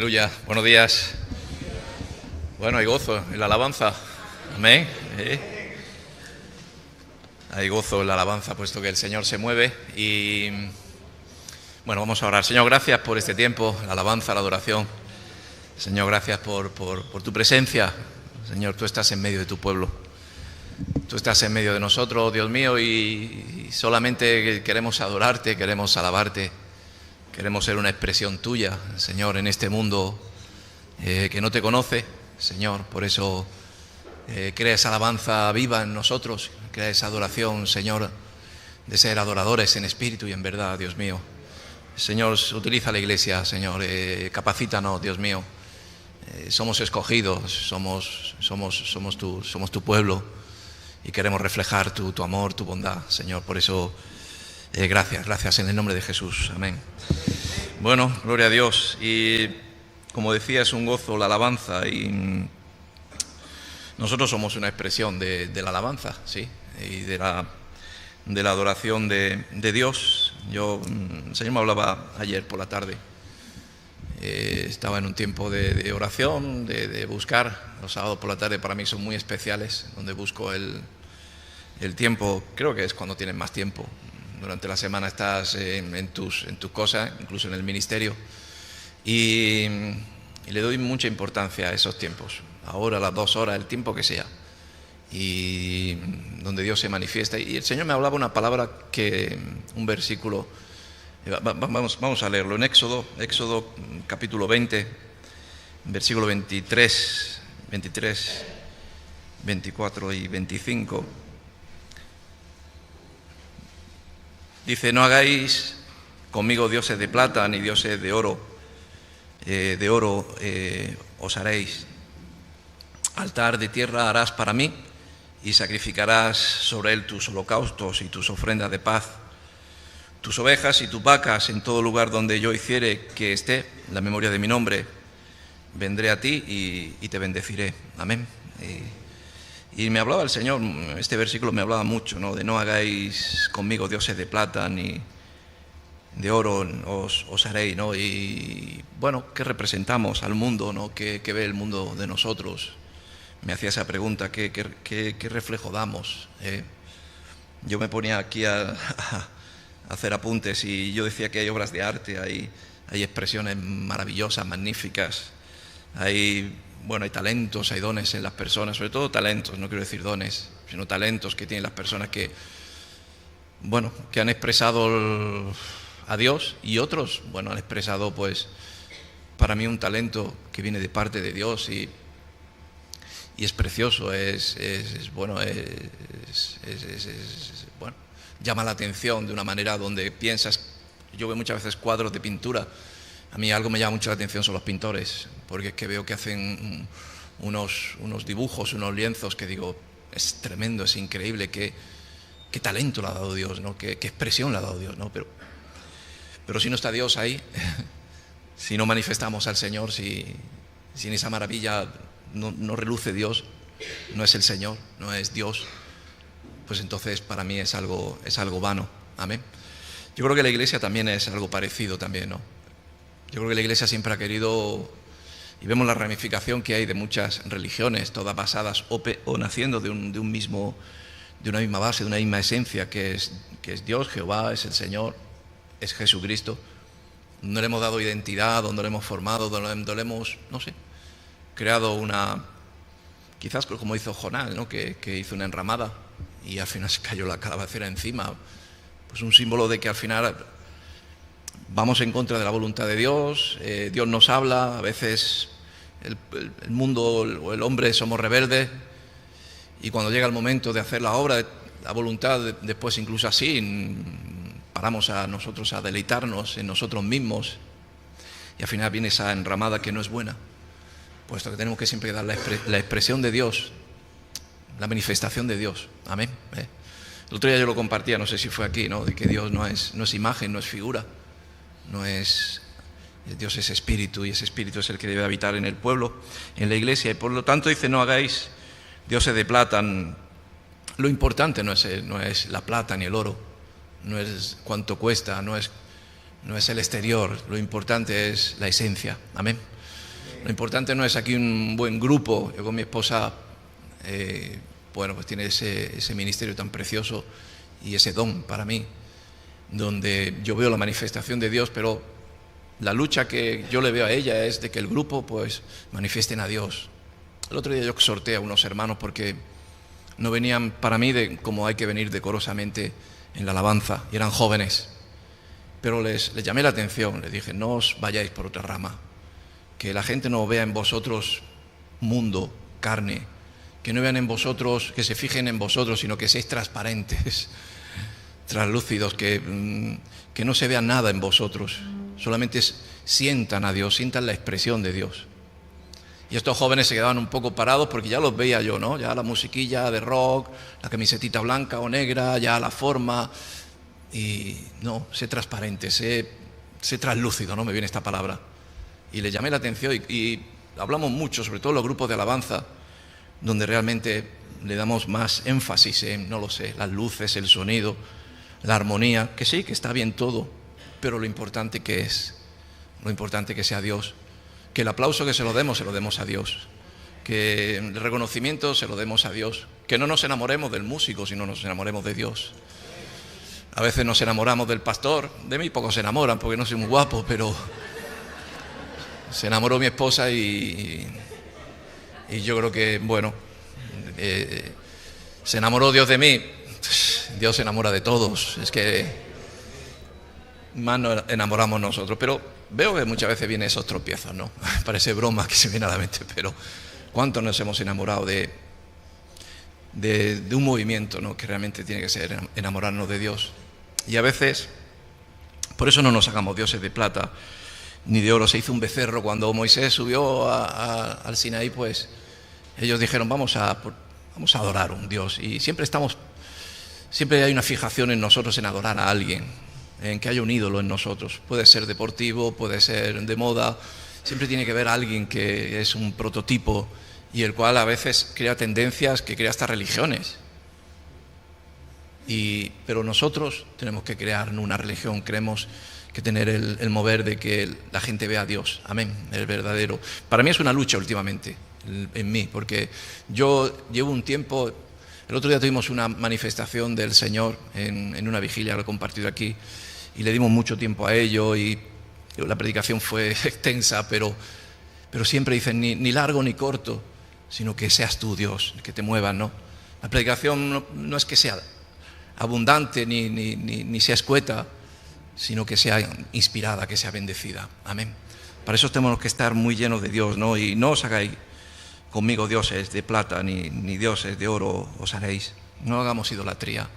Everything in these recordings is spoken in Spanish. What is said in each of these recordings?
Aleluya, buenos días. Bueno, hay gozo en la alabanza. Amén. Hay gozo en la alabanza, puesto que el Señor se mueve. Y bueno, vamos a orar. Señor, gracias por este tiempo, la alabanza, la adoración. Señor, gracias por tu presencia. Señor, tú estás en medio de tu pueblo. Tú estás en medio de nosotros, Dios mío, y solamente queremos adorarte, queremos alabarte. Queremos ser una expresión tuya, Señor, en este mundo que no te conoce, Señor. Por eso crea esa alabanza viva en nosotros, crea esa adoración, Señor, de ser adoradores en espíritu y en verdad, Dios mío. Señor, utiliza la iglesia, Señor, capacítanos, Dios mío. Somos escogidos, somos tu pueblo y queremos reflejar tu amor, tu bondad, Señor. Por eso, gracias en el nombre de Jesús. Amén. Bueno, gloria a Dios. Y como decía, es un gozo la alabanza y nosotros somos una expresión de la alabanza, ¿sí? Y de la adoración de Dios. El Señor me hablaba ayer por la tarde. Estaba en un tiempo de oración, de buscar. Los sábados por la tarde para mí son muy especiales, donde busco el tiempo. Creo que es cuando tienes más tiempo. Durante la semana estás en tus cosas, incluso en el ministerio, y le doy mucha importancia a esos tiempos. Ahora, las 2 horas, el tiempo que sea, y donde Dios se manifiesta. Y el Señor me hablaba una palabra, un versículo. Vamos a leerlo en Éxodo capítulo 20, versículo 23, 24 y 25. Dice: no hagáis conmigo dioses de plata ni dioses de oro. Os haréis. Altar de tierra harás para mí y sacrificarás sobre él tus holocaustos y tus ofrendas de paz. Tus ovejas y tus vacas en todo lugar donde yo hiciere que esté la memoria de mi nombre. Vendré a ti y te bendeciré. Amén. Y me hablaba el Señor, este versículo me hablaba mucho, ¿no? De no hagáis conmigo dioses de plata ni de oro, os haréis, ¿no? Y bueno, ¿qué representamos al mundo, ¿no? ¿Qué ve el mundo de nosotros? Me hacía esa pregunta, ¿qué reflejo damos? Yo me ponía aquí a hacer apuntes y yo decía que hay obras de arte, hay expresiones maravillosas, magníficas, hay talentos, hay dones en las personas, sobre todo talentos, no quiero decir dones, sino talentos que tienen las personas que han expresado a Dios, y otros, han expresado, pues, para mí un talento que viene de parte de Dios y es precioso, llama la atención de una manera donde piensas. Yo veo muchas veces cuadros de pintura. A mí algo me llama mucho la atención son los pintores, porque es que veo que hacen unos dibujos, unos lienzos que digo, es tremendo, es increíble, qué talento le ha dado Dios, ¿no? Qué expresión le ha dado Dios, ¿no? Pero si no está Dios ahí, si no manifestamos al Señor, si en esa maravilla no reluce Dios, no es el Señor, no es Dios, pues entonces para mí es algo vano. Amén. Yo creo que la iglesia también es algo parecido también, ¿no? Yo creo que la iglesia siempre ha querido, y vemos la ramificación que hay de muchas religiones, todas basadas o naciendo de una misma base, de una misma esencia, que es Dios, Jehová, es el Señor, es Jesucristo. No le hemos dado identidad, donde le hemos formado, donde le hemos, creado quizás como hizo Jonás, ¿no? Que hizo una enramada y al final se cayó la calabacera encima. Pues un símbolo de que al final vamos en contra de la voluntad de Dios. Dios nos habla, a veces el mundo o el hombre somos rebeldes, y cuando llega el momento de hacer la obra, la voluntad, después incluso así, paramos a nosotros a deleitarnos en nosotros mismos, y al final viene esa enramada que no es buena, puesto que tenemos que siempre dar la expresión de Dios, la manifestación de Dios. Amén. El otro día yo lo compartía, no sé si fue aquí, ¿no? De que Dios no es imagen, no es figura. Dios es espíritu, y ese espíritu es el que debe habitar en el pueblo, en la iglesia, y por lo tanto dice: no hagáis dioses de plata. Lo importante no es la plata ni el oro, no es cuánto cuesta, no es el exterior, lo importante es la esencia. Amén. Lo importante no es aquí un buen grupo. Yo con mi esposa, pues tiene ese ministerio tan precioso y ese don para mí, donde yo veo la manifestación de Dios, pero la lucha que yo le veo a ella es de que el grupo pues manifiesten a Dios. El otro día yo exhorté a unos hermanos porque no venían para mí de como hay que venir decorosamente en la alabanza, y eran jóvenes, pero les llamé la atención, les dije: no os vayáis por otra rama, que la gente no vea en vosotros mundo, carne, que no vean en vosotros, que se fijen en vosotros, sino que seáis transparentes, translúcidos, que no se vea nada en vosotros, solamente sientan a Dios, sientan la expresión de Dios. Y estos jóvenes se quedaban un poco parados porque ya los veía yo, ¿no? Ya la musiquilla de rock, la camisetita blanca o negra, ya la forma. Y no, sé transparente, sé translúcido, ¿no? Me viene esta palabra. Y le llamé la atención y hablamos mucho, sobre todo en los grupos de alabanza, donde realmente le damos más énfasis en, no lo sé, las luces, el sonido, la armonía, que sí, que está bien todo, pero lo importante que sea Dios. Que el aplauso que se lo demos a Dios. Que el reconocimiento se lo demos a Dios. Que no nos enamoremos del músico, sino nos enamoremos de Dios. A veces nos enamoramos del pastor. De mí pocos se enamoran porque no soy muy guapo, pero se enamoró mi esposa y yo creo que, bueno, se enamoró Dios de mí. Dios se enamora de todos. Es que más nos enamoramos nosotros, pero veo que muchas veces vienen esos tropiezos, ¿no? Parece broma que se viene a la mente, pero ¿cuántos nos hemos enamorado de un movimiento, ¿no? Que realmente tiene que ser enamorarnos de Dios? Y a veces, por eso no nos hagamos dioses de plata ni de oro. Se hizo un becerro cuando Moisés subió al Sinaí, pues ellos dijeron: vamos a adorar a un Dios. Y siempre hay una fijación en nosotros en adorar a alguien, en que haya un ídolo en nosotros. Puede ser deportivo, puede ser de moda, siempre tiene que haber alguien que es un prototipo y el cual a veces crea tendencias que crea hasta religiones. Pero nosotros tenemos que crear una religión, creemos que tener el mover de que la gente vea a Dios, amén, el verdadero. Para mí es una lucha últimamente en mí, porque yo llevo un tiempo. El otro día tuvimos una manifestación del Señor en una vigilia, lo he compartido aquí, y le dimos mucho tiempo a ello, y la predicación fue extensa, pero siempre dicen ni largo ni corto, sino que seas tú, Dios, que te muevas, ¿no? La predicación no es que sea abundante ni sea escueta, sino que sea inspirada, que sea bendecida, amén. Para eso tenemos que estar muy llenos de Dios, ¿no? Y no os hagáis conmigo dioses de plata ni dioses de oro os haréis. No hagamos idolatría,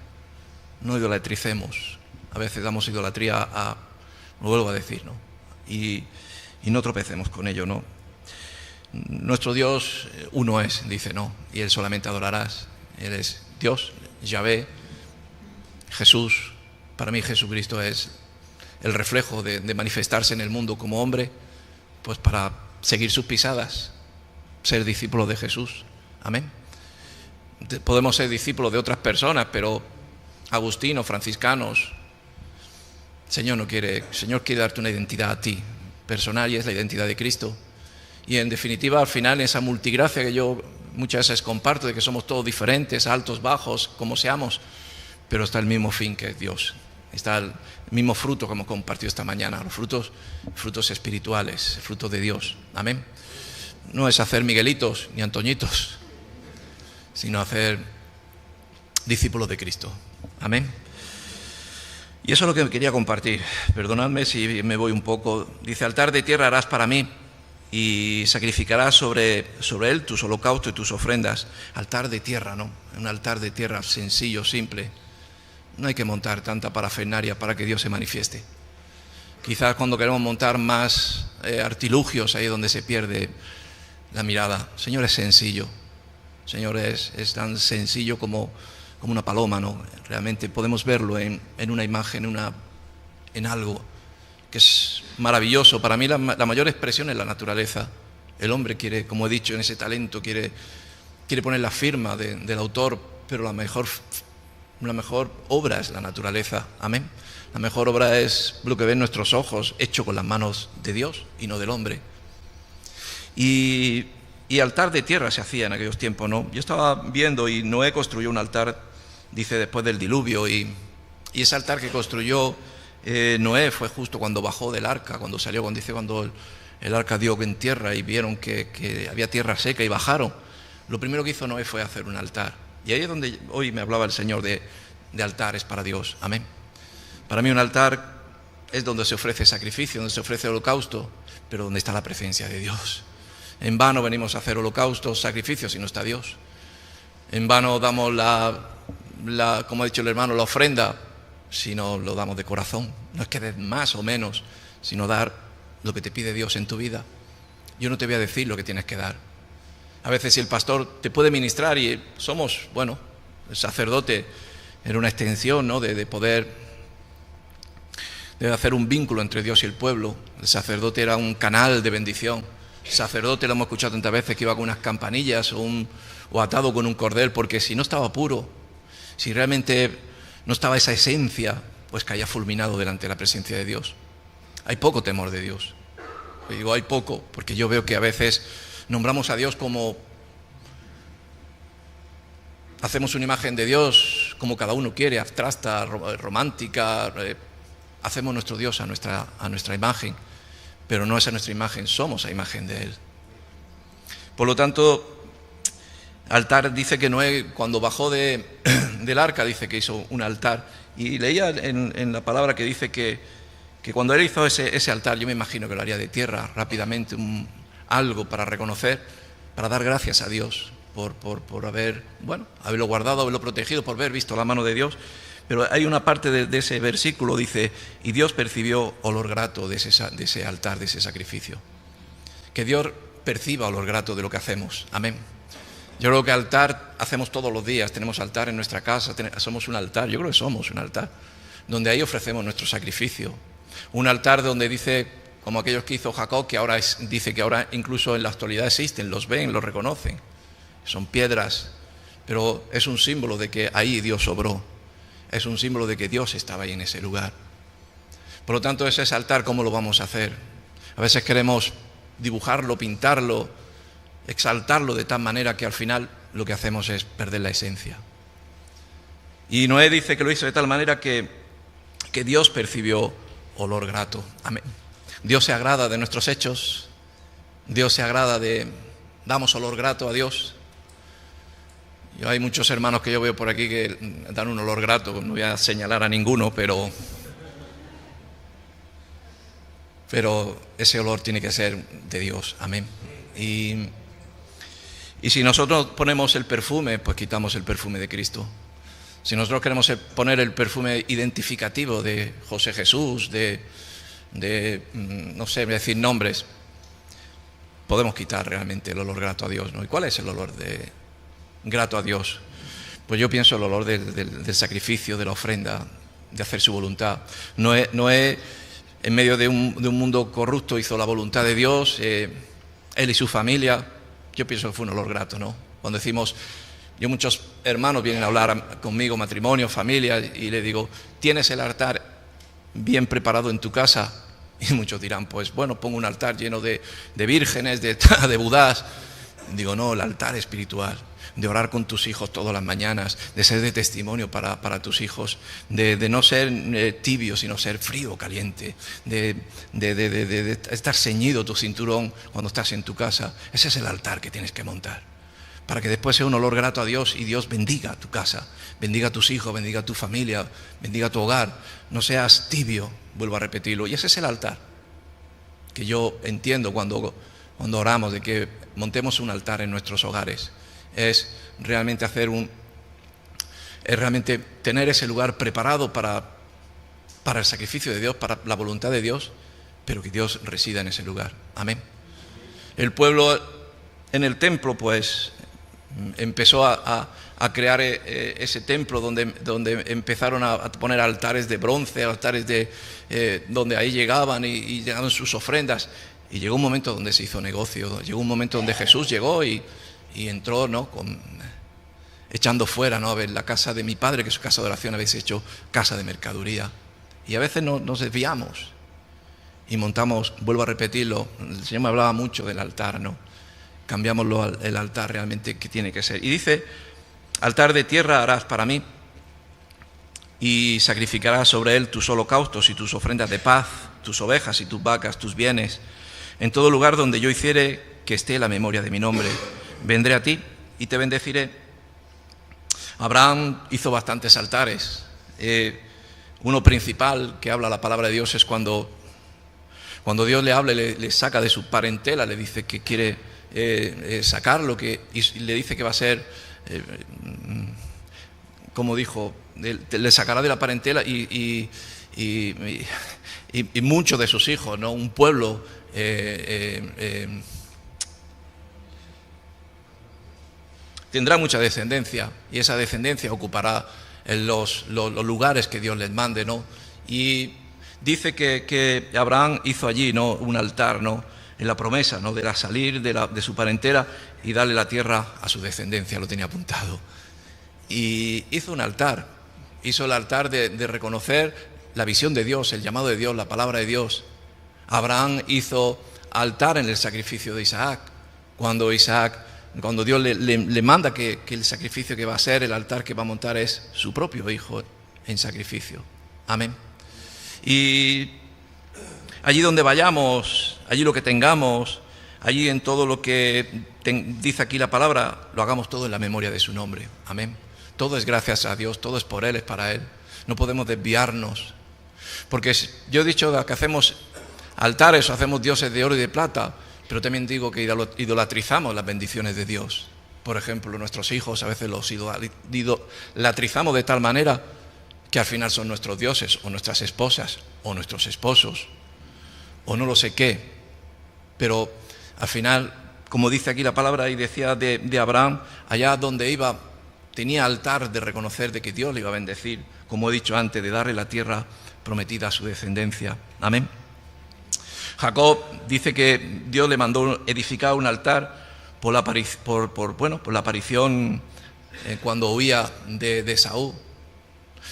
no idolatricemos. A veces damos idolatría lo vuelvo a decir, ¿no? Y no tropecemos con ello, ¿no? Nuestro Dios uno es, dice, ¿no? Y Él solamente adorarás. Él es Dios, Yahvé, Jesús. Para mí Jesucristo es el reflejo de manifestarse en el mundo como hombre, pues para seguir sus pisadas, ser discípulos de Jesús, amén. Podemos ser discípulos de otras personas, pero agustinos, franciscanos, Señor quiere darte una identidad a ti, personal, y es la identidad de Cristo. Y en definitiva, al final, esa multigracia que yo muchas veces comparto, de que somos todos diferentes, altos, bajos, como seamos, pero está el mismo fin, que es Dios. Está el mismo fruto que hemos compartido esta mañana, los frutos espirituales, frutos de Dios, amén. No es hacer Miguelitos ni Antoñitos, sino hacer discípulos de Cristo, amén. Y eso es lo que quería compartir. Perdonadme si me voy un poco. Dice: altar de tierra harás para mí y sacrificarás sobre él tus holocaustos y tus ofrendas. Altar de tierra, ¿no? Un altar de tierra sencillo, simple. No hay que montar tanta parafernalia para que Dios se manifieste. Quizás cuando queremos montar más artilugios, ahí es donde se pierde la mirada. Señor, es sencillo. Señor, es tan sencillo como una paloma, ¿no? Realmente podemos verlo en una imagen, en algo que es maravilloso. Para mí la mayor expresión es la naturaleza. El hombre quiere, como he dicho, en ese talento quiere poner la firma del autor, pero la mejor obra es la naturaleza, amén. La mejor obra es lo que ven nuestros ojos, hecho con las manos de Dios y no del hombre. Y altar de tierra se hacía en aquellos tiempos, ¿no? Yo estaba viendo y Noé construyó un altar, dice, después del diluvio, y ese altar que construyó Noé fue justo cuando bajó del arca, cuando salió, cuando el arca dio en tierra y vieron que había tierra seca y bajaron. Lo primero que hizo Noé fue hacer un altar. Y ahí es donde hoy me hablaba el Señor de altares para Dios. Amén. Para mí un altar es donde se ofrece sacrificio, donde se ofrece holocausto, pero donde está la presencia de Dios. En vano venimos a hacer holocaustos, sacrificios, si no está Dios. En vano damos como ha dicho el hermano, la ofrenda, si no lo damos de corazón. No es que des más o menos, sino dar lo que te pide Dios en tu vida. Yo no te voy a decir lo que tienes que dar. A veces si el pastor te puede ministrar y somos, bueno, el sacerdote era una extensión, ¿no?, de poder, de hacer un vínculo entre Dios y el pueblo. El sacerdote era un canal de bendición. El sacerdote, lo hemos escuchado tantas veces, que iba con unas campanillas o atado con un cordel, porque si no estaba puro, si realmente no estaba esa esencia, pues caía fulminado delante de la presencia de Dios. Hay poco temor de Dios. Y digo hay poco, porque yo veo que a veces nombramos a Dios como... Hacemos una imagen de Dios como cada uno quiere, abstracta, romántica. Hacemos nuestro Dios a nuestra imagen, pero no es a nuestra imagen, somos a imagen de Él. Por lo tanto, altar, dice que Noé, cuando bajó del arca, dice que hizo un altar. Y leía en la palabra que dice que cuando él hizo ese altar, yo me imagino que lo haría de tierra rápidamente, algo para reconocer, para dar gracias a Dios por haberlo guardado, haberlo protegido, por haber visto la mano de Dios. Pero hay una parte de ese versículo, dice, y Dios percibió olor grato de ese altar, de ese sacrificio. Que Dios perciba olor grato de lo que hacemos. Amén. Yo creo que altar hacemos todos los días, tenemos altar en nuestra casa, somos un altar, yo creo que somos un altar, donde ahí ofrecemos nuestro sacrificio. Un altar donde dice, como aquellos que hizo Jacob, que ahora dice que ahora incluso en la actualidad existen, los ven, los reconocen. Son piedras, pero es un símbolo de que ahí Dios obró. Es un símbolo de que Dios estaba ahí en ese lugar. Por lo tanto, ese altar, ¿cómo lo vamos a hacer? A veces queremos dibujarlo, pintarlo, exaltarlo de tal manera que al final lo que hacemos es perder la esencia. Y Noé dice que lo hizo de tal manera que Dios percibió olor grato. Amén. Dios se agrada de nuestros hechos. Dios se agrada damos olor grato a Dios. Hay muchos hermanos que yo veo por aquí que dan un olor grato, no voy a señalar a ninguno, pero ese olor tiene que ser de Dios, amén. Y si nosotros ponemos el perfume, pues quitamos el perfume de Cristo. Si nosotros queremos poner el perfume identificativo de José Jesús, no sé, decir nombres, podemos quitar realmente el olor grato a Dios, ¿no? ¿Y cuál es el olor grato a Dios? Pues yo pienso el olor del sacrificio, de la ofrenda, de hacer su voluntad. Noé en medio de un mundo corrupto hizo la voluntad de Dios, él y su familia. Yo pienso que fue un olor grato, ¿no? Cuando decimos, muchos hermanos vienen a hablar conmigo, matrimonio, familia, y le digo, ¿tienes el altar bien preparado en tu casa? Y muchos dirán, pues bueno, pongo un altar lleno de vírgenes, de budás. Digo, no, el altar espiritual, de orar con tus hijos todas las mañanas, de ser de testimonio para tus hijos, de no ser tibio, sino ser frío, caliente, de estar ceñido tu cinturón cuando estás en tu casa. Ese es el altar que tienes que montar, para que después sea un olor grato a Dios y Dios bendiga tu casa, bendiga a tus hijos, bendiga a tu familia, bendiga tu hogar. No seas tibio, vuelvo a repetirlo. Y ese es el altar que yo entiendo cuando oramos, de que montemos un altar en nuestros hogares. Es realmente realmente tener ese lugar preparado para el sacrificio de Dios, para la voluntad de Dios, pero que Dios resida en ese lugar. Amén. El pueblo en el templo, pues, empezó a crear ese templo donde empezaron a poner altares de bronce, altares donde ahí llegaban y llegaban sus ofrendas. Y llegó un momento donde se hizo negocio, llegó un momento donde Jesús llegó y entró, ¿no?, echando fuera, ¿no? A ver, la casa de mi padre, que es su casa de oración, habéis hecho casa de mercadería. Y a veces nos desviamos y montamos, vuelvo a repetirlo, el Señor me hablaba mucho del altar, ¿no? Cambiámoslo el altar realmente que tiene que ser. Y dice, altar de tierra harás para mí y sacrificarás sobre él tus holocaustos y tus ofrendas de paz, tus ovejas y tus vacas, tus bienes. En todo lugar donde yo hiciere que esté la memoria de mi nombre, vendré a ti y te bendeciré. Abraham hizo bastantes altares. Uno principal que habla la palabra de Dios es cuando Dios le habla y le saca de su parentela, le dice que quiere sacarlo, y le dice que va a ser, como dijo, le sacará de la parentela y muchos de sus hijos, ¿no? Un pueblo tendrá mucha descendencia, y esa descendencia ocupará los lugares que Dios les mande, ¿no? Y dice que Abraham hizo allí, ¿no?, un altar, ¿no?, en la promesa, ¿no?, de salir de su parentela y darle la tierra a su descendencia, lo tenía apuntado. Y hizo un altar, hizo el altar de reconocer la visión de Dios, el llamado de Dios, la palabra de Dios. Abraham hizo altar en el sacrificio de Isaac, cuando Dios le manda que el sacrificio que va a hacer, el altar que va a montar es su propio hijo en sacrificio. Amén. Y allí donde vayamos, allí lo que tengamos, allí en todo lo que dice aquí la palabra, lo hagamos todo en la memoria de su nombre. Amén. Todo es gracias a Dios, todo es por Él, es para Él. No podemos desviarnos. Porque yo he dicho que hacemos altares o hacemos dioses de oro y de plata, pero también digo que idolatrizamos las bendiciones de Dios. Por ejemplo, nuestros hijos a veces los idolatrizamos de tal manera que al final son nuestros dioses, o nuestras esposas, o nuestros esposos, o no lo sé qué. Pero al final, como dice aquí la palabra y decía de Abraham, allá donde iba tenía altar de reconocer de que Dios le iba a bendecir, como he dicho antes, de darle la tierra prometida a su descendencia. Amén. Jacob dice que Dios le mandó edificar un altar por la aparición cuando huía de Saúl.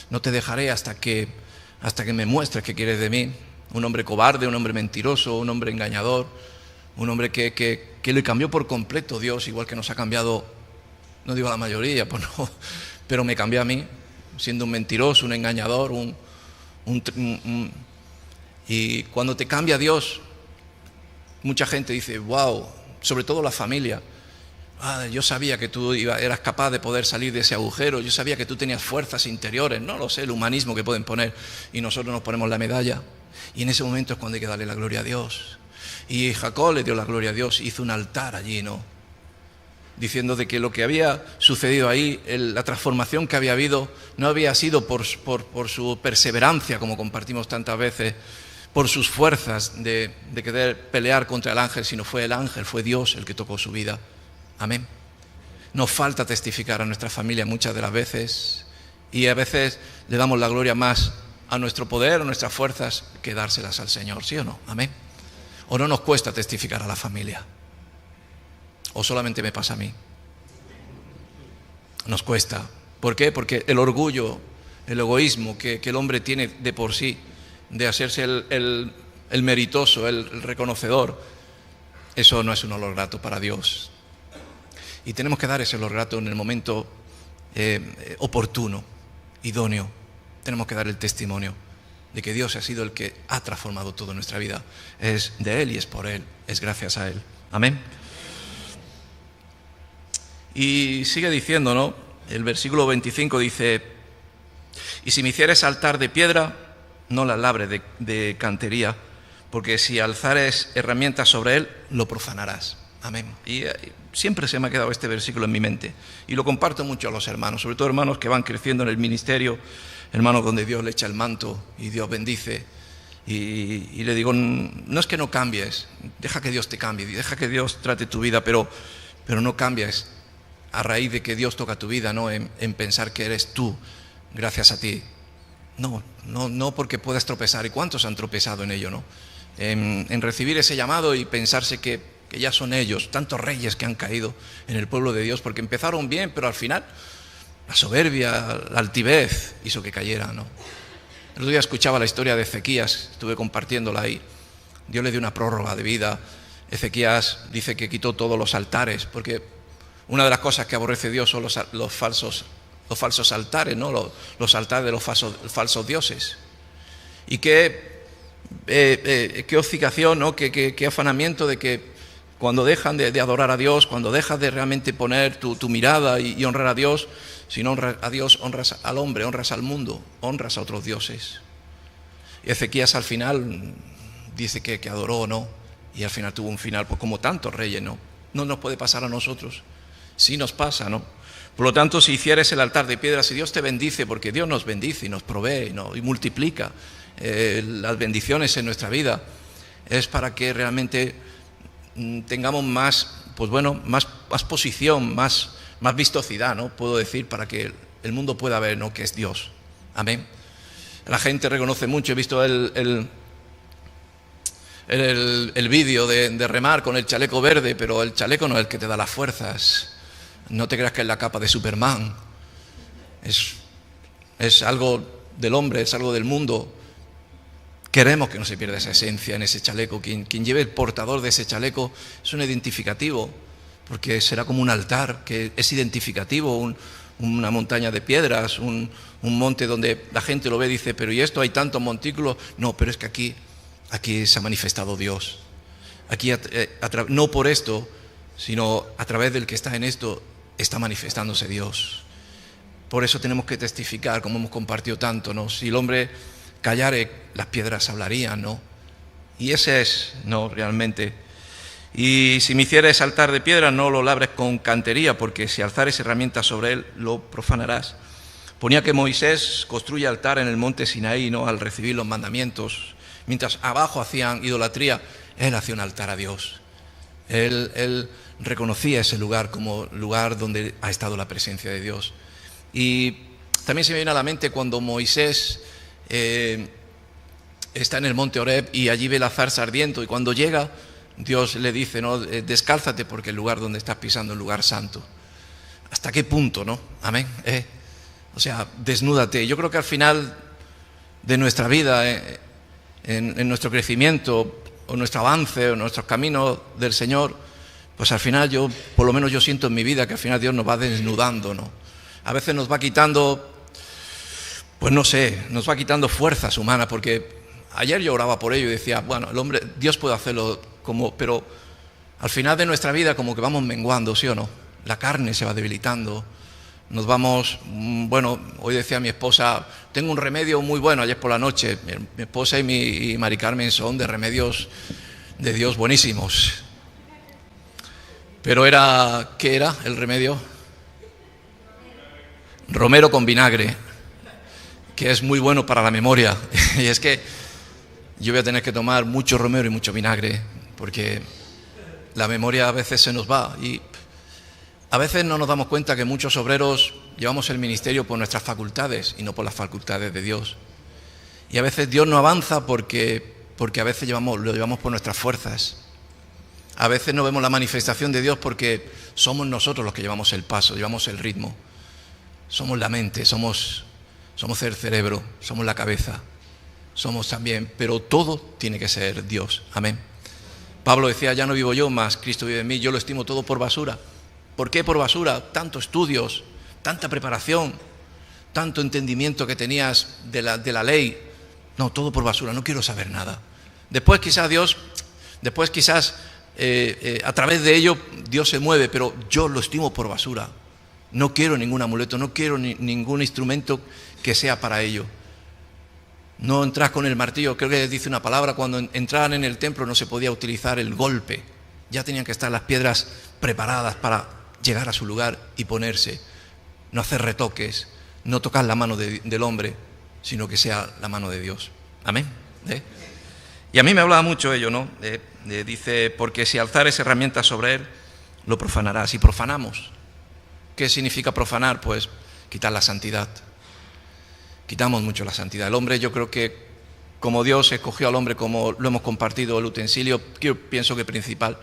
No te dejaré hasta que me muestres qué quieres de mí. Un hombre cobarde, un hombre mentiroso, un hombre engañador, un hombre que le cambió por completo Dios, igual que nos ha cambiado, no digo a la mayoría, pues no, pero me cambió a mí, siendo un mentiroso, un engañador, y cuando te cambia Dios, mucha gente dice, wow, sobre todo la familia, yo sabía que tú eras capaz de poder salir de ese agujero, yo sabía que tú tenías fuerzas interiores, no lo sé, el humanismo que pueden poner, y nosotros nos ponemos la medalla, y en ese momento es cuando hay que darle la gloria a Dios. Y Jacob le dio la gloria a Dios, hizo un altar allí, ¿no?, diciendo de que lo que había sucedido ahí, la transformación que había habido, no había sido por su perseverancia, como compartimos tantas veces, por sus fuerzas de querer pelear contra el ángel, sino fue el ángel, fue Dios el que tocó su vida. Amén. Nos falta testificar a nuestra familia muchas de las veces, y a veces le damos la gloria más a nuestro poder, a nuestras fuerzas, que dárselas al Señor, ¿sí o no? Amén. ¿O no nos cuesta testificar a la familia? ¿O solamente me pasa a mí? Nos cuesta. ¿Por qué? Porque el orgullo, el egoísmo que el hombre tiene de por sí, de hacerse el meritoso, el reconocedor, eso no es un olor grato para Dios. Y tenemos que dar ese olor grato en el momento oportuno, idóneo. Tenemos que dar el testimonio de que Dios ha sido el que ha transformado toda nuestra vida. Es de Él y es por Él, es gracias a Él. Amén. Y sigue diciendo, ¿no? El versículo 25 dice, y si me hicieres altar de piedra, no la labres de cantería, porque si alzares herramientas sobre él, lo profanarás. Amén. Y siempre se me ha quedado este versículo en mi mente, y lo comparto mucho a los hermanos, sobre todo hermanos que van creciendo en el ministerio, hermanos donde Dios le echa el manto y Dios bendice, y le digo, no es que no cambies, deja que Dios te cambie, deja que Dios trate tu vida, pero no cambies a raíz de que Dios toca tu vida, ¿no?, en pensar que eres tú, gracias a ti. No porque puedas tropezar. ¿Y cuántos han tropezado en ello, no? En recibir ese llamado y pensarse que ya son ellos, tantos reyes que han caído en el pueblo de Dios, porque empezaron bien, pero al final la soberbia, la altivez hizo que cayeran, ¿no? El otro día escuchaba la historia de Ezequías, estuve compartiéndola ahí, Dios le dio una prórroga de vida. Ezequías dice que quitó todos los altares, porque una de las cosas que aborrece Dios son los falsos altares, ¿no? Los altares de los falsos dioses. Y qué hocicación, ¿no? Qué afanamiento de que cuando dejan de adorar a Dios, cuando dejas de realmente poner tu mirada y honrar a Dios, si no honras a Dios, honras al hombre, honras al mundo, honras a otros dioses. Y Ezequías al final dice que adoró, ¿no? Y al final tuvo un final, pues como tantos reyes, ¿no? No nos puede pasar a nosotros. Sí nos pasa, ¿no? Por lo tanto, si hicieres el altar de piedra, si Dios te bendice, porque Dios nos bendice y nos provee, ¿no? Y multiplica las bendiciones en nuestra vida, es para que realmente tengamos más, pues bueno, más posición, más vistosidad, ¿no? Puedo decir, para que el mundo pueda ver, ¿no?, que es Dios. Amén. La gente reconoce mucho. He visto el vídeo de remar con el chaleco verde, pero el chaleco no es el que te da las fuerzas. No te creas que es la capa de Superman. Es algo del hombre, es algo del mundo. Queremos que no se pierda esa esencia en ese chaleco. Quien lleve el portador de ese chaleco es un identificativo, porque será como un altar que es identificativo, una montaña de piedras, un monte donde la gente lo ve y dice, pero ¿y esto? Hay tantos montículos. No, pero es que aquí se ha manifestado Dios. Aquí, no por esto, sino a través del que está en esto, está manifestándose Dios. Por eso tenemos que testificar, como hemos compartido tanto, ¿no? Si el hombre callare, las piedras hablarían, ¿no? Y ese es, ¿no?, realmente. Y si me hicieres altar de piedra, no lo labres con cantería, porque si alzares herramientas sobre él, lo profanarás. Ponía que Moisés construye altar en el monte Sinaí, ¿no?, al recibir los mandamientos. Mientras abajo hacían idolatría, él hacía un altar a Dios. Él reconocía ese lugar como lugar donde ha estado la presencia de Dios. Y también se me viene a la mente cuando Moisés está en el monte Horeb y allí ve la zarza ardiendo, y cuando llega, Dios le dice, ¿no?, descálzate, porque el lugar donde estás pisando es lugar santo. ¿Hasta qué punto, no? Amén. O sea, desnúdate. Yo creo que al final de nuestra vida, en nuestro crecimiento, o nuestro avance, o nuestros caminos del Señor, pues al final por lo menos yo siento en mi vida que al final Dios nos va desnudando, ¿no? A veces nos va quitando, pues no sé, nos va quitando fuerzas humanas, porque ayer yo oraba por ello y decía, bueno, el hombre, Dios puede hacerlo pero al final de nuestra vida como que vamos menguando, ¿sí o no? La carne se va debilitando, nos vamos, bueno, hoy decía mi esposa, tengo un remedio muy bueno ayer por la noche. Mi esposa y Mari Carmen son de remedios de Dios buenísimos. Pero ¿qué era el remedio? Romero con vinagre, que es muy bueno para la memoria. Y es que yo voy a tener que tomar mucho romero y mucho vinagre, porque la memoria a veces se nos va, y a veces no nos damos cuenta que muchos obreros llevamos el ministerio por nuestras facultades y no por las facultades de Dios. Y a veces Dios no avanza porque a veces lo llevamos por nuestras fuerzas. A veces no vemos la manifestación de Dios porque somos nosotros los que llevamos el paso, llevamos el ritmo. Somos la mente, somos el cerebro, somos la cabeza, somos también, pero todo tiene que ser Dios. Amén. Pablo decía, ya no vivo yo, mas Cristo vive en mí. Yo lo estimo todo por basura. ¿Por qué por basura? Tantos estudios, tanta preparación, tanto entendimiento que tenías de la ley. No, todo por basura, no quiero saber nada. Después quizás a través de ello Dios se mueve, pero yo lo estimo por basura. No quiero ningún amuleto, no quiero ningún instrumento que sea para ello. No entras con el martillo. Creo que dice una palabra, cuando entraban en el templo no se podía utilizar el golpe. Ya tenían que estar las piedras preparadas para llegar a su lugar y ponerse. No hacer retoques, no tocar la mano del hombre, sino que sea la mano de Dios. Amén. Y a mí me hablaba mucho ello, ¿no? Dice, porque si alzares herramientas sobre él, lo profanarás. Y profanamos. ¿Qué significa profanar? Pues quitar la santidad. Quitamos mucho la santidad. El hombre, yo creo que como Dios escogió al hombre, como lo hemos compartido, el utensilio, yo pienso que principal,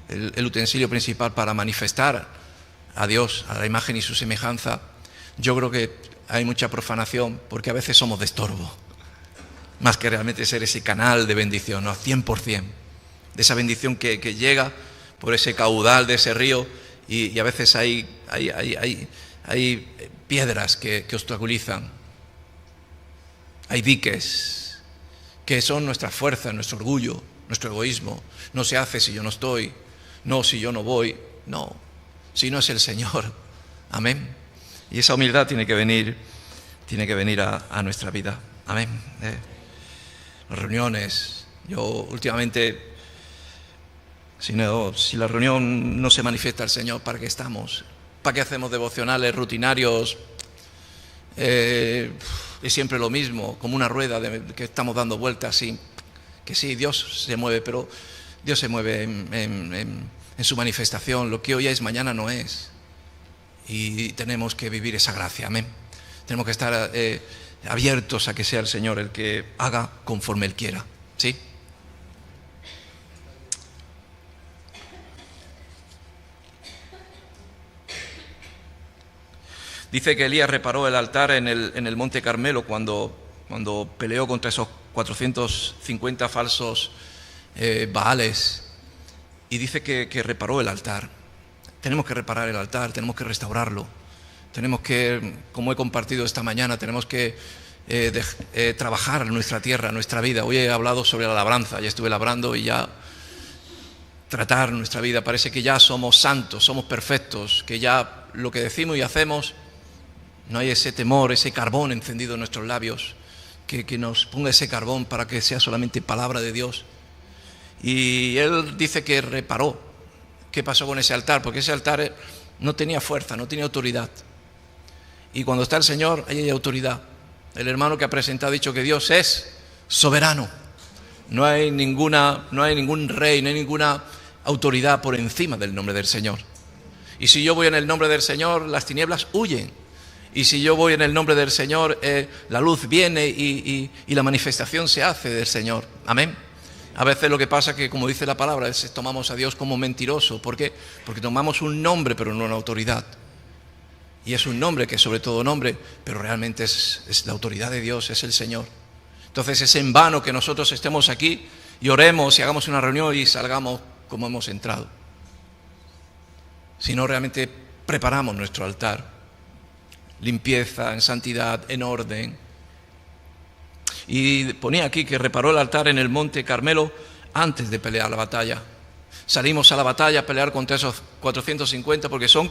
el utensilio principal para manifestar a Dios, a la imagen y su semejanza, yo creo que hay mucha profanación porque a veces somos de estorbo. más que realmente ser ese canal de bendición, no, 100%, de esa bendición que llega por ese caudal de ese río y a veces hay piedras que obstaculizan, hay diques que son nuestra fuerza, nuestro orgullo, nuestro egoísmo. No se hace si yo no estoy, no si yo no voy, no, si no es el Señor. Amén. Y esa humildad tiene que venir a nuestra vida. Amén. Las reuniones, yo últimamente, si la reunión no se manifiesta el Señor, ¿para qué estamos? ¿Para qué hacemos devocionales rutinarios? Es siempre lo mismo, como una rueda que estamos dando vueltas así. Que sí, Dios se mueve, pero Dios se mueve en su manifestación. Lo que hoy es, mañana no es. Y tenemos que vivir esa gracia, amén. Tenemos que estar abiertos a que sea el Señor el que haga conforme Él quiera, ¿sí? Dice que Elías reparó el altar en el Monte Carmelo cuando peleó contra esos 450 falsos Baales, y dice que reparó el altar. Tenemos que reparar el altar, tenemos que restaurarlo, tenemos que, como he compartido esta mañana, tenemos que trabajar nuestra tierra, nuestra vida. Hoy he hablado sobre la labranza, ya estuve labrando y ya tratar nuestra vida. Parece que ya somos santos, somos perfectos, que ya lo que decimos y hacemos, no hay ese temor, ese carbón encendido en nuestros labios, que nos ponga ese carbón para que sea solamente palabra de Dios. Y él dice que reparó. ¿Qué pasó con ese altar? Porque ese altar no tenía fuerza, no tenía autoridad. Y cuando está el Señor, ahí hay autoridad. El hermano que ha presentado ha dicho que Dios es soberano. No hay ningún rey, no hay ninguna autoridad por encima del nombre del Señor. Y si yo voy en el nombre del Señor, las tinieblas huyen. Y si yo voy en el nombre del Señor, la luz viene y la manifestación se hace del Señor. Amén. A veces lo que pasa es que, como dice la palabra, es tomamos a Dios como mentiroso. ¿Por qué? Porque tomamos un nombre, pero no una autoridad. Y es un nombre que es sobre todo nombre, pero realmente es la autoridad de Dios, es el Señor. Entonces es en vano que nosotros estemos aquí y oremos y hagamos una reunión y salgamos como hemos entrado. Si no, realmente preparamos nuestro altar. Limpieza, en santidad, en orden. Y ponía aquí que reparó el altar en el Monte Carmelo antes de pelear la batalla. Salimos a la batalla a pelear contra esos 450 porque son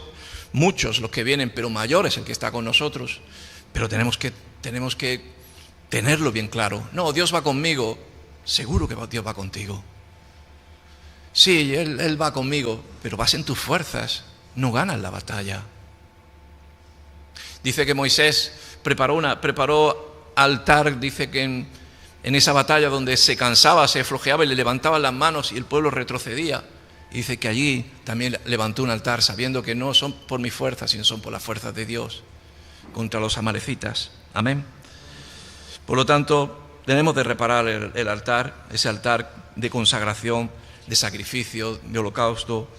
muchos los que vienen, pero mayor es el que está con nosotros. Pero tenemos que tenerlo bien claro. No, Dios va conmigo. Seguro que Dios va contigo. Sí, Él va conmigo, pero vas en tus fuerzas. No ganas la batalla. Dice que Moisés preparó altar, dice que en esa batalla donde se cansaba, se flojeaba y le levantaban las manos y el pueblo retrocedía. Y dice que allí también levantó un altar, sabiendo que no son por mi fuerza, sino son por las fuerzas de Dios, contra los amalecitas. Amén. Por lo tanto, tenemos de reparar el altar, ese altar de consagración, de sacrificio, de holocausto,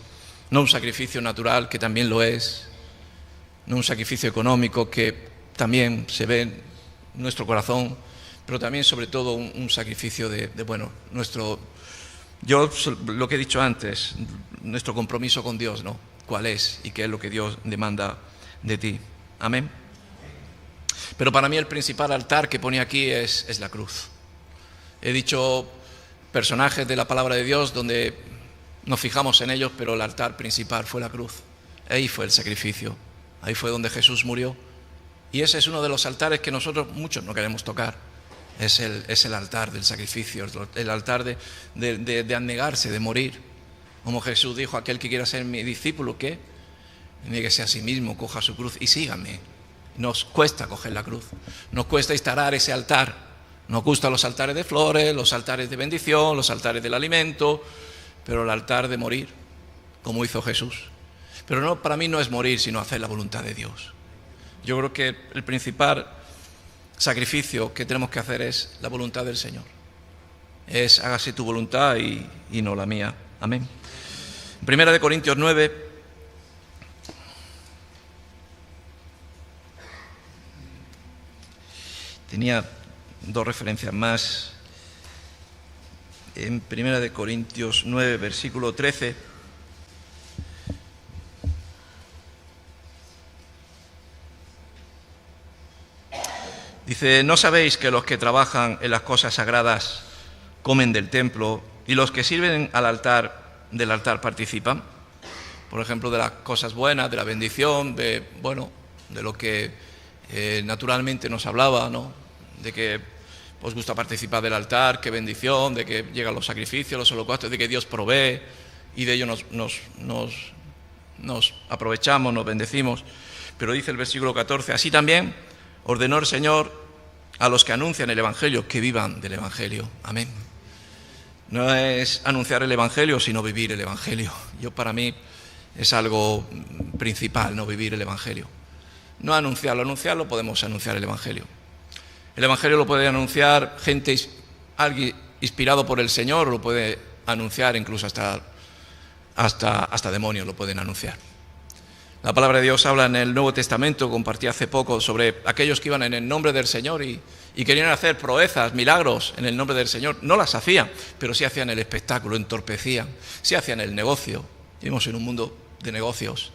no un sacrificio natural, que también lo es, no un sacrificio económico que también se ve en nuestro corazón, pero también sobre todo un sacrificio yo lo que he dicho antes, nuestro compromiso con Dios, ¿no? ¿Cuál es y qué es lo que Dios demanda de ti? Amén. Pero para mí el principal altar que pone aquí es la cruz. He dicho personajes de la palabra de Dios donde nos fijamos en ellos, pero el altar principal fue la cruz. Ahí fue el sacrificio. Ahí fue donde Jesús murió. Y ese es uno de los altares que nosotros muchos no queremos tocar. Es el altar del sacrificio, el altar de anegarse, de morir. Como Jesús dijo, aquel que quiera ser mi discípulo, ¿qué? Niéguese a sí mismo, coja su cruz y sígame. Nos cuesta coger la cruz, nos cuesta instalar ese altar. Nos gustan los altares de flores, los altares de bendición, los altares del alimento, pero el altar de morir, como hizo Jesús. Pero no, para mí no es morir, sino hacer la voluntad de Dios. Yo creo que el principal sacrificio que tenemos que hacer es la voluntad del Señor. Es hágase tu voluntad y no la mía. Amén. Primera de Corintios 9. dos referencias más. En 1 Corintios 9, versículo 13. Dice: ¿no sabéis que los que trabajan en las cosas sagradas comen del templo y los que sirven del altar participan? Por ejemplo, de las cosas buenas, de la bendición, de lo que naturalmente nos hablaba, ¿no? De que os gusta participar del altar, qué bendición, de que llegan los sacrificios, los holocaustos, de que Dios provee y de ello nos aprovechamos, nos bendecimos. Pero dice el versículo 14: así también ordenó el Señor a los que anuncian el Evangelio que vivan del Evangelio. Amén. No es anunciar el Evangelio, sino vivir el Evangelio. Para mí es algo principal, no vivir el Evangelio. No anunciarlo podemos anunciar el Evangelio. El Evangelio lo puede anunciar alguien inspirado por el Señor, lo puede anunciar incluso hasta demonios lo pueden anunciar. La palabra de Dios habla en el Nuevo Testamento, compartí hace poco, sobre aquellos que iban en el nombre del Señor y querían hacer proezas, milagros en el nombre del Señor. No las hacían, pero sí hacían el espectáculo, entorpecían, sí hacían el negocio. Vivimos en un mundo de negocios